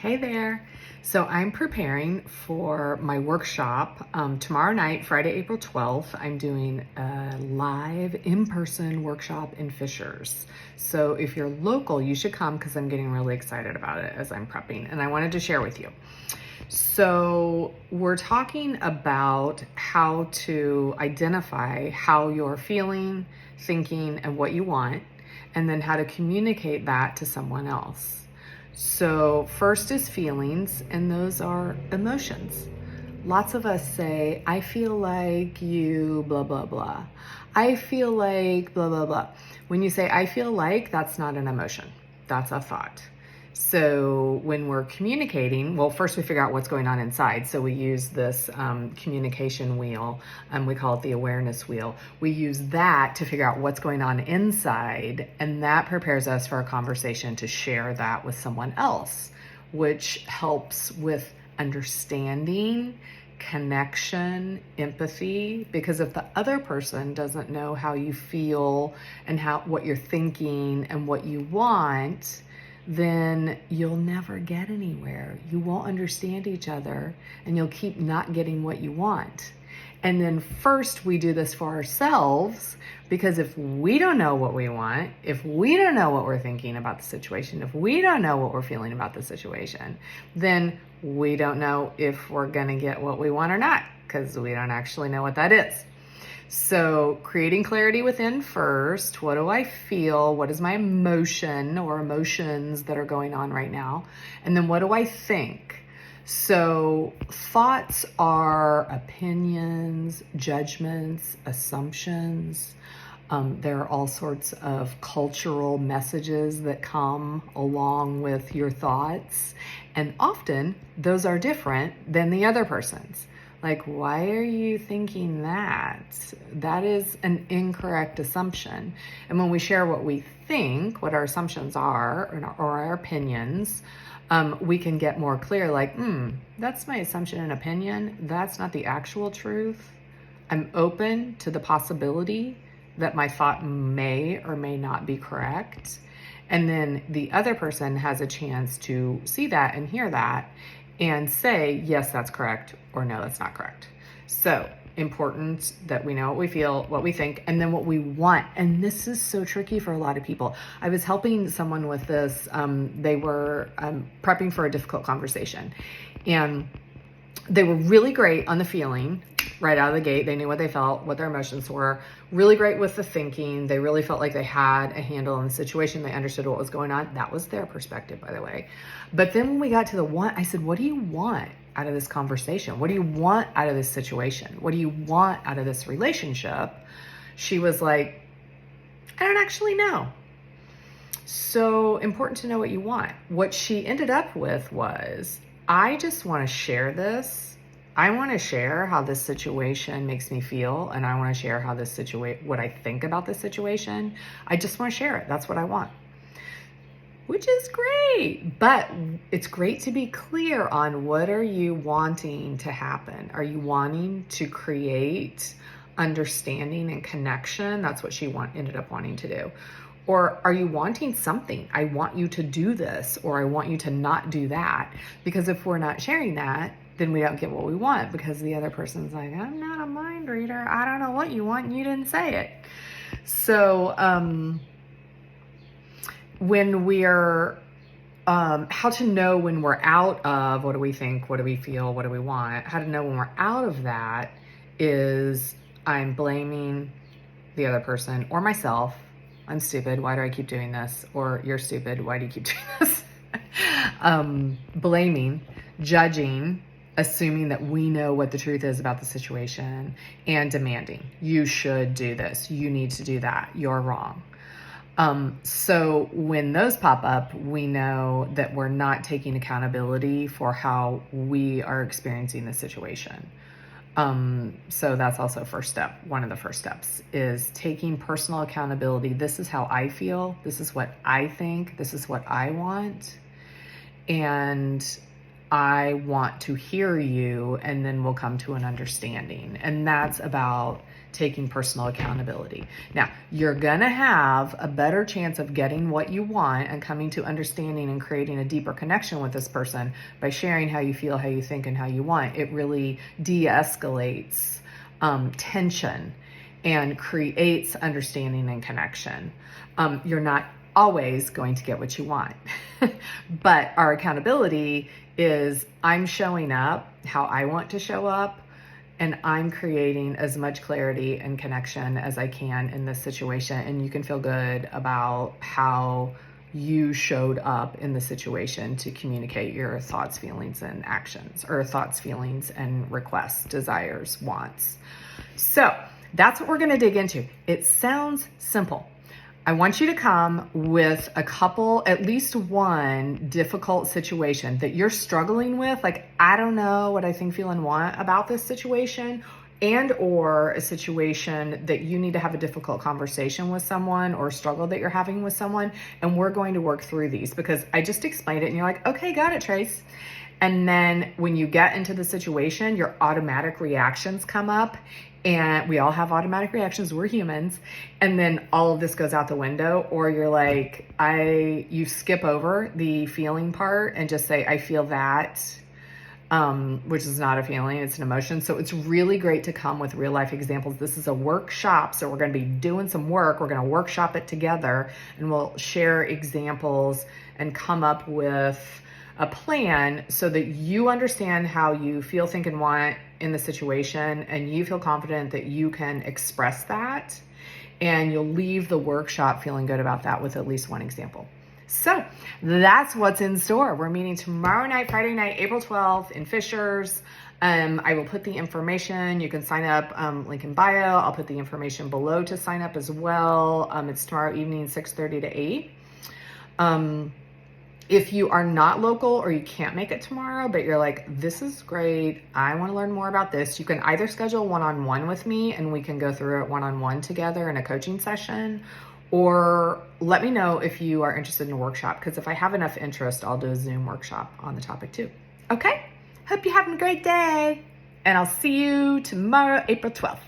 Hey there. So I'm preparing for my workshop tomorrow night, Friday, April 12th. I'm doing a live in-person workshop in Fishers. So if you're local, you should come because I'm getting really excited about it as I'm prepping, and I wanted to share with you. So we're talking about how to identify how you're feeling, thinking, and what you want, and then how to communicate that to someone else. So first is feelings, and those are emotions. Lots of us say, I feel like you blah, blah, blah. I feel like blah, blah, blah. When you say, I feel like, that's not an emotion. That's a thought. So when we're communicating, well, first we figure out what's going on inside. So we use this communication wheel, and we call it the awareness wheel. We use that to figure out what's going on inside, and that prepares us for a conversation to share that with someone else, which helps with understanding, connection, empathy, because if the other person doesn't know how you feel and what you're thinking and what you want, then you'll never get anywhere. You won't understand each other, and you'll keep not getting what you want. And then first we do this for ourselves, because if we don't know what we want, if we don't know what we're thinking about the situation, if we don't know what we're feeling about the situation, then we don't know if we're going to get what we want or not, because we don't actually know what that is. So creating clarity within first. What do I feel? What is my emotion or emotions that are going on right now? And then what do I think? So thoughts are opinions, judgments, assumptions. There are all sorts of cultural messages that come along with your thoughts. And often those are different than the other person's. Like, why are you thinking that? That is an incorrect assumption. And when we share what we think, what our assumptions are, or our opinions, we can get more clear, like, that's my assumption and opinion. That's not the actual truth. I'm open to the possibility that my thought may or may not be correct. And then the other person has a chance to see that and hear that and say, yes, that's correct, or no, that's not correct. So important that we know what we feel, what we think, and then what we want. And this is so tricky for a lot of people. I was helping someone with this. They were prepping for a difficult conversation, and they were really great on the feeling right out of the gate. They knew what they felt, what their emotions were. Really great with the thinking. They really felt like they had a handle on the situation. They understood what was going on. That was their perspective, by the way. But then when we got to the want, I said, what do you want out of this conversation? What do you want out of this situation? What do you want out of this relationship? She was like, I don't actually know. So important to know what you want. What she ended up with was, I just want to share this. I want to share how this situation makes me feel, and I want to share how what I think about this situation. I just want to share it. That's what I want. Which is great, but it's great to be clear on what are you wanting to happen. Are you wanting to create understanding and connection? That's what she ended up wanting to do. Or are you wanting something? I want you to do this, or I want you to not do that. Because if we're not sharing that, then we don't get what we want, because the other person's like, I'm not a mind reader. I don't know what you want, and you didn't say it. So when we're, how to know when we're out of what do we think, what do we feel, what do we want, how to know when we're out of that is I'm blaming the other person or myself. I'm stupid. Why do I keep doing this? Or you're stupid. Why do you keep doing this? Blaming, judging, assuming that we know what the truth is about the situation, and demanding. You should do this. You need to do that. You're wrong. So when those pop up, we know that we're not taking accountability for how we are experiencing the situation. So that's also first step. One of the first steps is taking personal accountability. This is how I feel. This is what I think. This is what I want. And I want to hear you, and then we'll come to an understanding. And that's about taking personal accountability. Now, you're gonna have a better chance of getting what you want and coming to understanding and creating a deeper connection with this person by sharing how you feel, how you think, and how you want. It really de-escalates tension and creates understanding and connection. You're not always going to get what you want, but our accountability is I'm showing up how I want to show up, and I'm creating as much clarity and connection as I can in this situation. And you can feel good about how you showed up in the situation to communicate your thoughts, feelings, and actions, or thoughts, feelings, and requests, desires, wants. So that's what we're going to dig into. It sounds simple. I want you to come with a couple, at least one difficult situation that you're struggling with. Like, I don't know what I think, feel, and want about this situation, and or a situation that you need to have a difficult conversation with someone, or struggle that you're having with someone. And we're going to work through these because I just explained it and you're like, okay, got it, Trace. And then when you get into the situation, your automatic reactions come up, and we all have automatic reactions. We're humans. And then all of this goes out the window, or you're like, you skip over the feeling part and just say, I feel that, which is not a feeling, it's an emotion. So it's really great to come with real life examples. This is a workshop, so we're going to be doing some work. We're going to workshop it together, and we'll share examples and come up with a plan so that you understand how you feel, think, and want in the situation, and you feel confident that you can express that, and you'll leave the workshop feeling good about that with at least one example. So that's what's in store. We're meeting tomorrow night, Friday night, April 12th in Fishers. I will put the information. You can sign up, link in bio. I'll put the information below to sign up as well. It's tomorrow evening, 6:30 to 8. If you are not local or you can't make it tomorrow, but you're like, this is great, I want to learn more about this, you can either schedule one-on-one with me and we can go through it one-on-one together in a coaching session, or let me know if you are interested in a workshop, because if I have enough interest, I'll do a Zoom workshop on the topic too. Okay? Hope you're having a great day, and I'll see you tomorrow, April 12th.